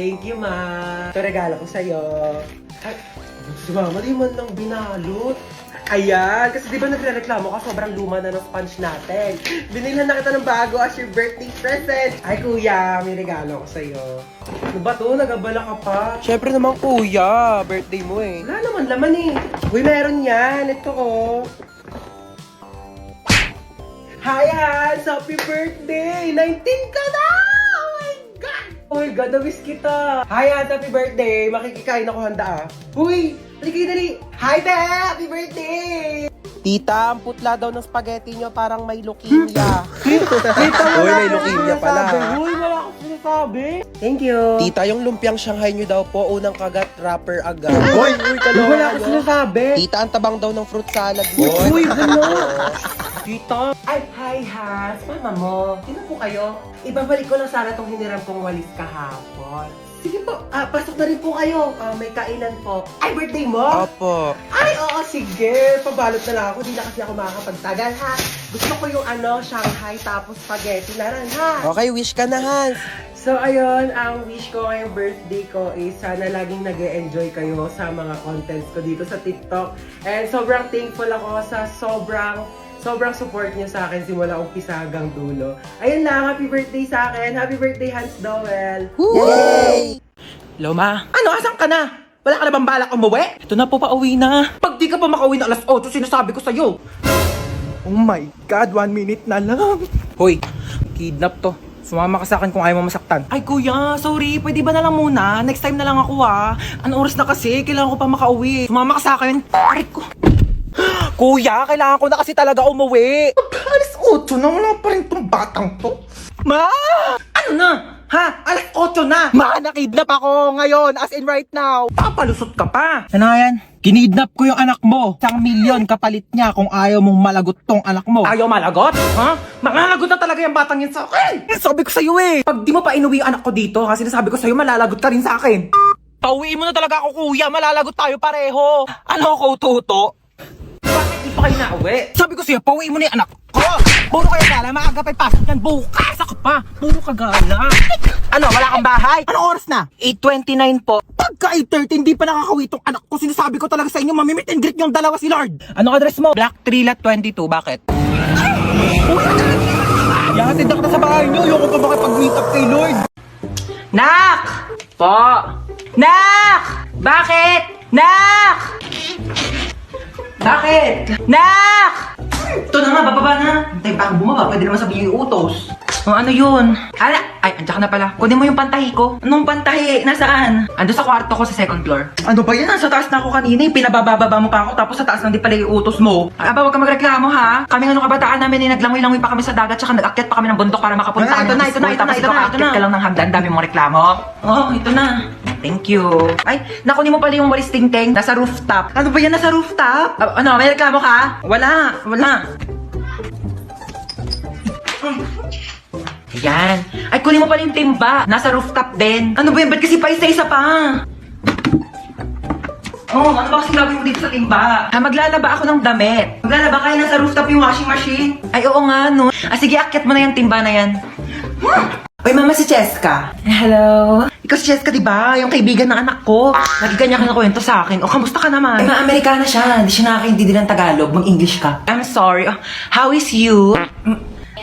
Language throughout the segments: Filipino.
Thank you, ma. Ito regalo ko sa'yo. Ay, si mama, di man lang binalot. Ayan, kasi di ba nagre-reklamo ka, sobrang luma na ng sponge natin. Binilhan na kita ng bago as your birthday present. Ay, kuya, may regalo ko sa'yo. Ano ba to? Nagabala ka pa? Syempre naman kuya, birthday mo eh. Wala naman laman eh. Uy, meron yan. Ito oh. Hi, Hans! Happy birthday! 19 ka na! Oh my God! Oh my God, na-miss kita. Hi, Hans! Happy birthday! Makikikain ako handa ah. Uy! Dali, dali! Hi, Be! Happy birthday! Tita, ang putla daw ng spaghetti nyo parang may leukemia. Tita, Uy, may leukemia pala. Uy, wala akong sinasabi. Thank you. Tita, yung lumpiang Shanghai nyo daw po, unang kagat, wrapper agad. Uy, wala akong sinasabi. Tita, ang tabang daw ng fruit salad mo. Uy, ano? Tita! Ay, hi, Has! Mama mo, sino po kayo? Ibabalik ko lang sana tong hiniram kong walis kahapon. Sige po, pasok na rin po kayo. May kainan po. Ay, birthday mo? Opo. Ay, oo, sige. Pabalot na lang ako. Di na kasi ako makakapagtagal, ha? Gusto ko yung Shanghai tapos spaghetti na rin, ha? Okay, wish ka na, Hans. So, ayun, ang wish ko ngayong birthday ko is sana laging nag-e-enjoy kayo sa mga contents ko dito sa TikTok. And sobrang thankful ako sa sobrang support niyo sa akin simula umpisa hanggang dulo. Ayun lang, happy birthday sa akin. Happy birthday, Hans Dowell. Yay! Hello, ma. Ano, asan ka na? Wala ka na bang balak umuwi? Ito na po, pauwi na. Pag di ka pa makauwi na alas 8, sinasabi ko sa'yo. Oh my God, 1 minute na lang. Hoy, kidnap to. Sumama ka sa akin kung ayaw mo masaktan. Ay, kuya, sorry. Pwede ba na lang muna? Next time na lang ako, ah. Anong oras na kasi? Kailangan ko pa makauwi. Sumama ka sa akin. Aray ko. Kuya, kailangan ko na kasi talaga umuwi. Alas 8 na, wala pa rin tong batang to. Ma! Ano na? Ha? Alas 8 na! Ma, nakidnap ako ngayon, as in right now. Papalusot ka pa! Ano nga yan? Kinidnap ko yung anak mo. 1,000,000 kapalit niya kung ayaw mong malagot tong anak mo. Ayaw malagot? Ha? Malalagot na talaga yung batang yun sa akin! Sabi ko sa'yo eh. Pag di mo pa inuwi yung anak ko dito, kasi sinasabi ko sa'yo, malalagot ka rin sa akin. Pauwiin mo na talaga ako, kuya. Malalagot tayo pareho. Ano ako, tuto? Bakit di pa kayo nauwi? Sabi ko sa'yo, pauwiin mo na yung anak ko. Puro kayo gala, maaga pa'y pasok yan. Bukas ako pa. Puro ka gala. Ano, wala kang bahay? Anong oras na? 8:29 po. Pagka 8:30, hindi pa nakakawi tong anak ko. Sinasabi ko talaga sa inyo, mamimit and greet yung dalawa si Lord. Anong address mo? Black 3 Lot 22. Bakit? Yahatid na kita sa bahay niyo. Ayoko pa makipag-meet up kay Lord. Nak! Po! Nak! Bakit? Nak! Bakit? Nak! Ito na nga, bababa na. Hintay pa akong bumaba, pwede naman sabihin yung utos. O ano yun? Ay, andyan ka na pala. Kunin mo yung pantahi ko. Anong pantahi? Nasaan? Ando sa kwarto ko sa second floor. Ano ba yan? Sa taas na ako kanina. Pinabababa mo pa ako, tapos sa taas lang di pala yung utos mo. Aba, huwag ka magreklamo ha. Kami nga nung kabataan namin, naglangoy-langoy pa kami sa dagat, tsaka nag-akyat pa kami ng bundok para makapunta kami ng school. Tapos ikaw kaakyat ka lang ng hagdan, dami mong reklamo. Oh, ito na. Thank you. Ay, nakunin mo pala yung walis tingting. Nasa rooftop. Ano ba yan? Nasa rooftop? Ano, may reklamo ka? Wala. Ayan. Ay, kunin mo pala yung timba. Nasa rooftop din. Ano ba yan? Ba't kasi pa isa-isa pa? Oh, ano ba kasi gagawin mo dito sa timba? Maglalaba ako ng damit. Maglalaba kayo nasa rooftop yung washing machine? Ay, oo nga, no. Sige, akyat mo na yung timba na yan. Uy, mama, si Cheska. Hello. Ikaw si Cheska, di ba? Yung kaibigan ng anak ko. Lagi kanya ka nakwento sa akin. O, kamusta ka naman? Ay, Amerikana siya. Hindi siya nakakaintindi ng Tagalog. Mag-English ka. I'm sorry. How is you?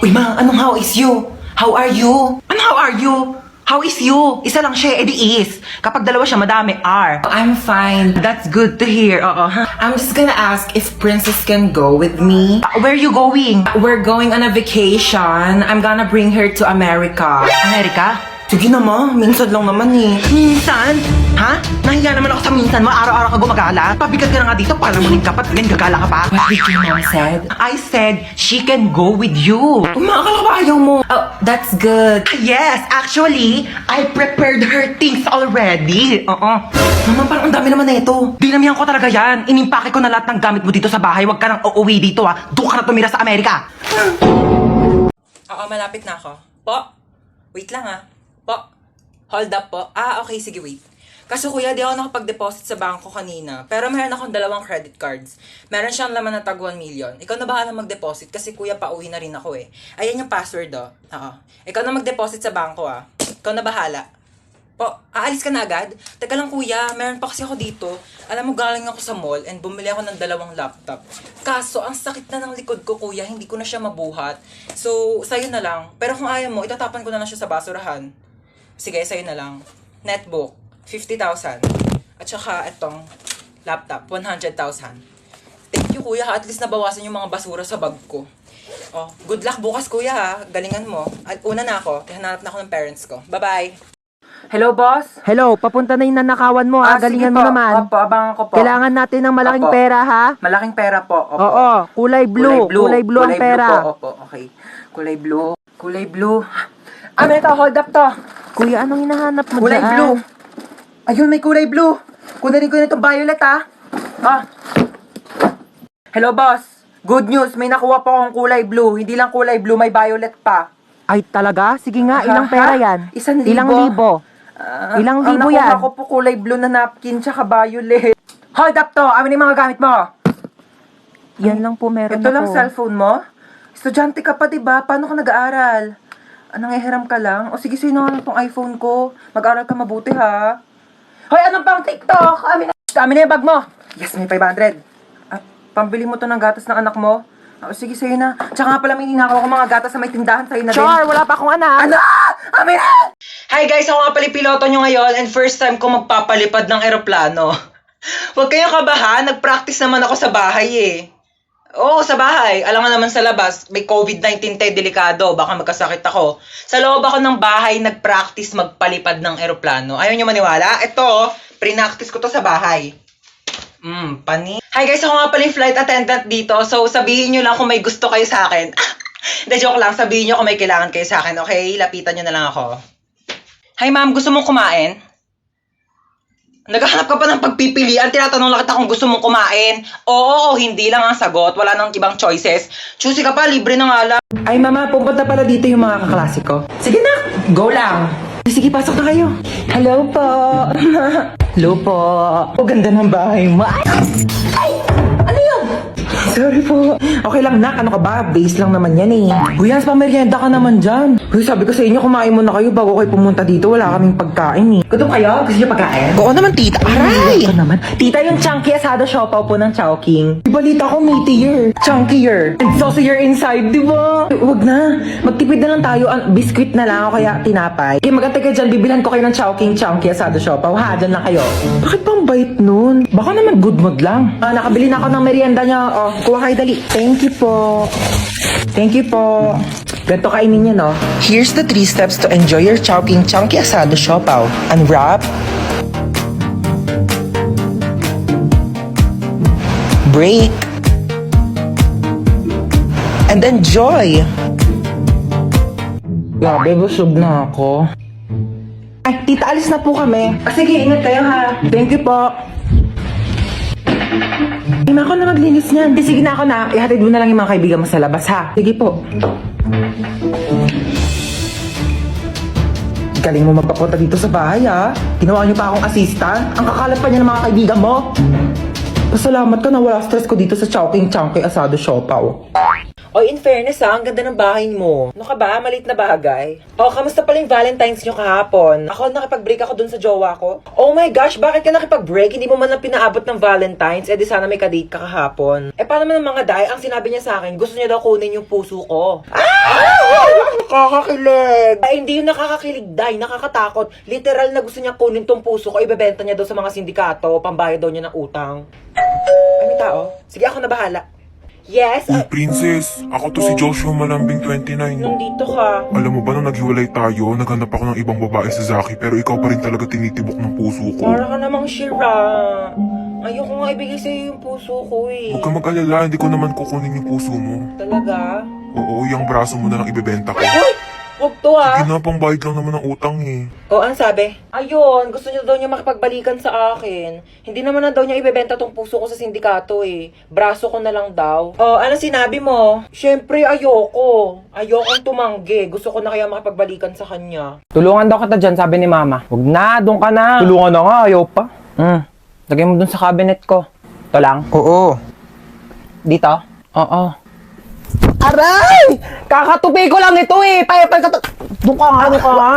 Uy, ma, anong how is you? How are you? Ano how are you? How is you? Isa lang siya, edi is. Kapag dalawa siya, madami are. I'm fine. That's good to hear. Oo. I'm just gonna ask if Princess can go with me. Where are you going? We're going on a vacation. I'm gonna bring her to America. Amerika? Sige naman, minsan lang naman eh. Minsan? Ha? Nahiya naman ako sa minsan mo. Araw-araw ka gumagala. Pabigat ka na nga dito para muling ka pa. Tingin gagala ka pa. What did your mom said? I said, she can go with you. Umakala ka ba ayaw mo? Oh, that's good. Yes, actually, I prepared her things already. Oo. Naman parang ang dami naman na ito. Dinamihan ko talaga yan. Inimpake ko na lahat ng gamit mo dito sa bahay. Huwag ka nang uuwi dito ha. Doon ka na tumira sa Amerika. Oo, malapit na ako. Po? Wait lang ah. Po? Hold up po. Okay, sige, wait. Kaso kuya, di ako nakapag-deposit sa bangko kanina. Pero meron akong 2 credit cards. Meron siyang laman na tag 1 million. Ikaw na bahala mag-deposit kasi kuya, pauwi na rin ako eh. Ayan yung password oh. Oo. Ikaw na mag-deposit sa bangko ah. Ikaw na bahala. Aalis ka na agad? Teka lang kuya, meron pa kasi ako dito. Alam mo, galing ako sa mall and bumili ako ng 2 laptop. Kaso, ang sakit na ng likod ko kuya, hindi ko na siya mabuhat. So, sa'yo na lang. Pero kung ayaw mo, itatapan ko na lang siya sa basurahan. Sige, sa'yo na lang. Netbook, 50,000. At saka, itong laptop, 100,000. Thank you kuya, at least nabawasan yung mga basura sa bag ko. Oh, good luck bukas kuya ha. Galingan mo. At una na ako, kaya hanap na ako ng parents ko. Bye-bye. Hello, boss? Hello, papunta na yung nanakawan mo ha. Galingan sige mo po. naman. Opo, abangan ko po. Kailangan natin ng malaking Opo. pera ha. Malaking pera po. Opo. Oo, kulay blue. Kulay blue ang pera. po. Opo, okay. Kulay blue. Kulay blue. Ano ito? Hold up to. Kuya, anong hinahanap mo Kulay dyan? blue. Ayun, may kulay blue. Kunin ko na itong violet, ha? Hello, boss. Good news. May nakuha po akong kulay blue. Hindi lang kulay blue, may violet pa. Ay, talaga? Sige nga, ilang Ha? pera yan? 1,000. Ilang libo? Ilang libo ang yan? nakuha ko po kulay blue na napkin tsaka violet. Hold up to. Amin yung mga gamit mo. Yan lang po meron Ito ako. lang cellphone mo? Estudyante ka pa, diba? Paano ka nag-aaral? Nangihiram ka lang? O sige, sino nga lang tong iPhone ko? Mag-aaral ka mabuti, ha? Hoy, anong pang TikTok? Amin na yung bag mo. Yes, may 500. At pambili mo to ng gatas ng anak mo? O sige, sa'yo na. Tsaka nga pala may ninakaw ko mga gatas na may tindahan sa'yo na din. Char, wala pa akong anak. Ano? Amin na! Hi guys, ako nga pala yung piloto nyo ngayon and first time ko magpapalipad ng eroplano. Huwag kayong kabahan, nag-practice naman ako sa bahay eh. Oo, sa bahay. Alam nga naman sa labas, may COVID-19 tayo, delikado, baka magkasakit ako. Sa loob ako ng bahay, nag-practice magpalipad ng eroplano. Ayaw nyo maniwala? Ito, pre-practice ko to sa bahay. Pani. Hi guys, ako nga pala yung flight attendant dito, so sabihin nyo lang kung may gusto kayo sa akin. Hindi, joke lang, sabihin nyo kung may kailangan kayo sa akin, okay? Lapitan nyo na lang ako. Hi ma'am, gusto mong kumain? Naghahanap ka pa ng pagpipilian, tinatanong lang kita kung gusto mong kumain. Oo, hindi lang ang sagot, wala nang ibang choices. Choosy ka pa, libre na nga lang. Ay, mama, pupunta pala dito yung mga kaklase ko. Sige na, go lang. Sige, pasok na kayo. Hello po. Hello po. O, ganda ng bahay mo. Ay! Ano yun? Sorry po. Okay lang, nak. Ano ka ba? Base lang naman yan eh. Uy, Hans, pamerienda ka naman dyan. Uy, sabi ko sa inyo, kumain muna kayo bago kayo pumunta dito. Wala kaming pagkain eh. Gutom kayo? Gusto niyo pagkain? Oo naman, tita. Aray! Ito naman. Tita, yung chunky asado siopaw po ng Chowking. Balita ko, meatier. Chunkier. And saucier inside, di ba? Huwag na. Magtipid na lang tayo. Biscuit na lang o kaya tinapay. Eh, magantay kayo dyan. Bibilhan ko kayo ng Chowking chunky asado siopaw. Ha, dyan lang kayo. Bakit bang bait nun? Baka naman good mood lang. Nakabili na ako ng merienda niya. Oh, kuha kayo dali. Thank you po. Thank you po. Ganito kainin niya, no? Here's the 3 steps to enjoy your Chowking Chunky Asado Siopaw. Unwrap. Break. And enjoy. Grabe, busog na ako. Ay, tita, alis na po kami. Sige, ingat kayo ha. Thank you po. Ay, ako na maglinis niyan. Sige na ako na. Ihatid mo na lang yung mga kaibigan mo sa labas ha. Sige po. Galing mo magpapunta dito sa bahay ha. Ginawa niyo pa akong assistant. Ang kakalap pa niya ng mga kaibigan mo. Pasalamat ka na wala stress ko dito sa Chowking Chunky Asado Siopaw. Oy, in fairness ha, ang ganda ng bahay mo. Ano ka ba? Maliit na bagay. Oh, kamusta pala yung Valentine's nyo kahapon? Ako, nakipag-break ako dun sa jowa ko. Oh my gosh, bakit ka nakipag-break? Hindi mo man lang pinaabot ng Valentine's, di sana may kadate ka kahapon. Paano man ang mga day? Ang sinabi niya sa akin, gusto niya daw kunin yung puso ko. Nakakakilig! Ay, hindi yung nakakakilig, day. Nakakatakot. Literal na gusto niya kunin tong puso ko, ibebenta niya daw sa mga sindikato, pambayad daw niya ng utang. Ay, may tao? Sige, ako na bahala. Yes? Uy, princess, ako to si Joshua Malambing 29. Nandito ka. Alam mo ba nung naghiwalay tayo, naghanap ako ng ibang babae sa Zaki, pero ikaw pa rin talaga tinitibok ng puso ko. Para ka namang shira. Ayoko nga ibigay sa'yo yung puso ko eh. Huwag ka mag-alala, hindi ko naman kukunin yung puso mo. Talaga? Oo, yung braso mo na lang ibebenta ko. Uy! Huwag to ah! Sige na, pambayad lang naman ng utang eh. O, ang sabi? Ayun, gusto niya daw niya makipagbalikan sa akin. Hindi naman na daw niya ibebenta tong puso ko sa sindikato eh. Braso ko na lang daw. O, ano sinabi mo? Siyempre, ayoko. Ayokong tumanggi. Gusto ko na kaya makipagbalikan sa kanya. Tulungan daw kita dyan, sabi ni mama. Huwag na, doon ka na. Tulungan na nga, ayaw pa. Lagay mo dun sa cabinet ko. Ito lang? Oo. Dito? Oo. Aray! Kakatupi ko lang ito eh! Doon ka nga, doon ka nga.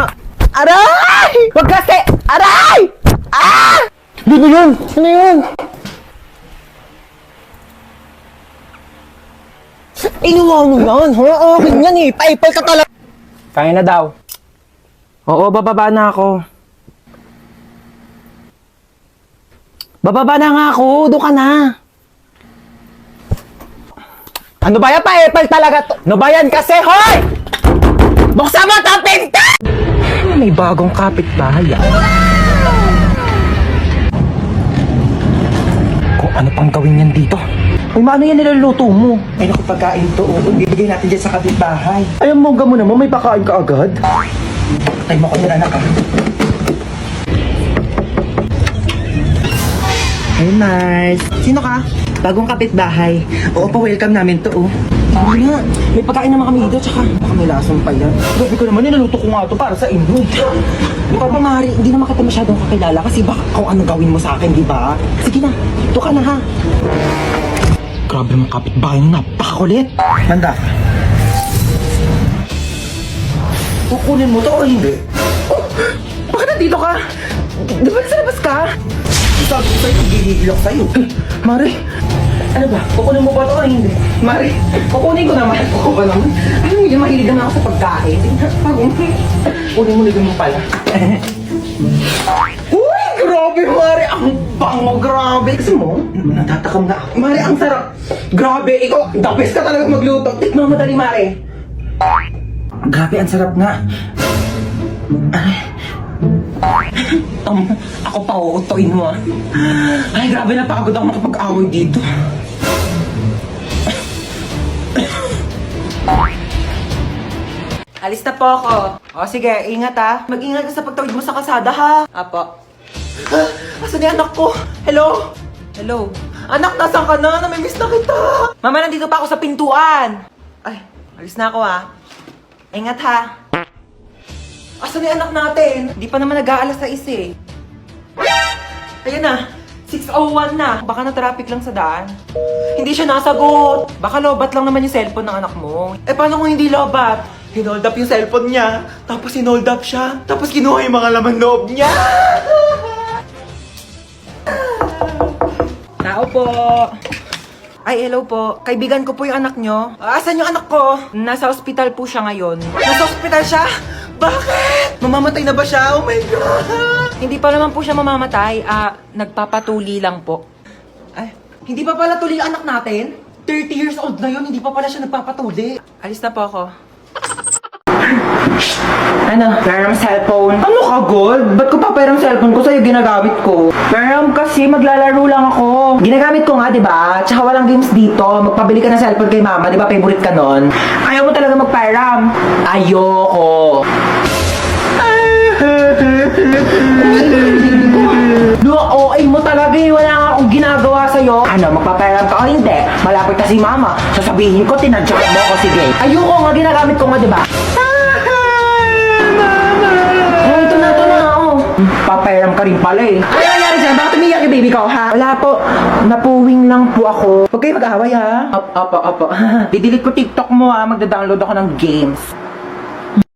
Aray! Wag kasi! Aray! Ah! Dito yun! Ano yun? Inuwa mo yan, ha? Akin yan eh. Paipal ka talaga. Kaya na daw. Oo, bababa na ako. Bababa na nga ako. Doon ka na. Ano ba yan? Paipal talaga to. Ano ba yan kasi, hoy! Buksan mo ang pinto! May bagong kapitbahay ah. Kung ano pang gawin yan dito. Uy, maano yan niluluto mo? Ay naku, pagkain to. Oo, bibigay natin dyan sa kapitbahay. Ay, ang mongga mo naman, may pakain ka agad. Patay mo ko din, anak ah. Hey, Mars. Sino ka? Bagong kapitbahay. Oo, pa-welcome namin to, oh. Hindi nga. May pagkain naman kami dito, tsaka baka may lasang pa yan. Grabe ko naman, nilaluto ko nga to para sa inyo. Di ba, Mari, hindi naman kita masyadong kakilala kasi baka kung ano gawin mo sa akin, di ba? Sige na, ito ka na ha. Grabe mong kapitbahay nyo, napakakulit. Manda. Kukunin mo to o hindi? Oh, bakit nandito ka? Di ba nasa labas ka? Sabi ko sa'yo, gigigil ako sa'yo. Mari, ano ba? Kukunin mo ba ito o hindi? Mari, kukunin ko naman. Kukunin ko naman. Alam mo yun, mahilig naman ako sa pagkain. Kunin mo na mo pala. Uy, grabe, Mari. Ang bango, grabe. Kasi mo, natatakam na ako. Mari, ang sarap. Grabe, ikaw, the best ka talaga magluto. Tikman mo dali, Mari. Grabe, ang sarap nga. Ako pa, uutoin mo ah. Ay, grabe, napagod ako makapag-away dito. Alis na po ako. O sige, ingat ha. Mag-ingat ka sa pagtawid mo sa kalsada ha. Apo. Asan yung anak ko? Hello? Hello? Anak, nasaan ka na? Namimiss na kita. Mama, nandito pa ako sa pintuan. Ay, alis na ako ha. Ingat ha. Asan yung anak natin? Di pa naman nag-aalas sa eh. Ayan na. 6:01 na. Baka na-traffic lang sa daan. Hindi siya nasagot. Baka lobat lang naman yung cellphone ng anak mo. Eh, paano kung hindi lobat? Hinold up yung cellphone niya. Tapos hinold up siya. Tapos kinuha yung mga laman loob niya. Tao po. Ay, hello po. Kaibigan ko po yung anak nyo. Asan yung anak ko? Nasa ospital po siya ngayon. Nasa ospital siya? Bakit? Mamamatay na ba siya? Oh my God! Hindi pa naman po siya mamamatay. Nagpapatuli lang po. Ay, hindi pa pala tuli yung anak natin? 30 years old na yun, hindi pa pala siya nagpapatuli. Alis na po ako. Ano? Pero cellphone. Ano ka, Gold? Ba't ko papayaram cellphone ko sa'yo ginagamit ko? Pero kasi maglalaro lang ako. Ginagamit ko nga, di ba? Tsaka walang games dito. Magpabili ka ng cellphone kay mama, di ba? Favorite ka nun. Ayaw mo talaga magpayaram. Ayoko. OA mo talaga eh. Wala nga akong ginagawa sa'yo. Ano, magpapayaram ka o hindi? Malapit na si mama. Sasabihin ko, tinadyak mo ako, sige. Ayoko nga, ginagamit ko nga, di ba? Oh, ito na, oh. Papayaram ka rin pala eh. Ano nangyari sa'yo? Bakit umiyak yung baby ko, ha? Wala po. Napuwing lang po ako. Huwag kayo mag-away, ha? Apo. Didelete ko TikTok mo, ha? Magda-download ako ng games.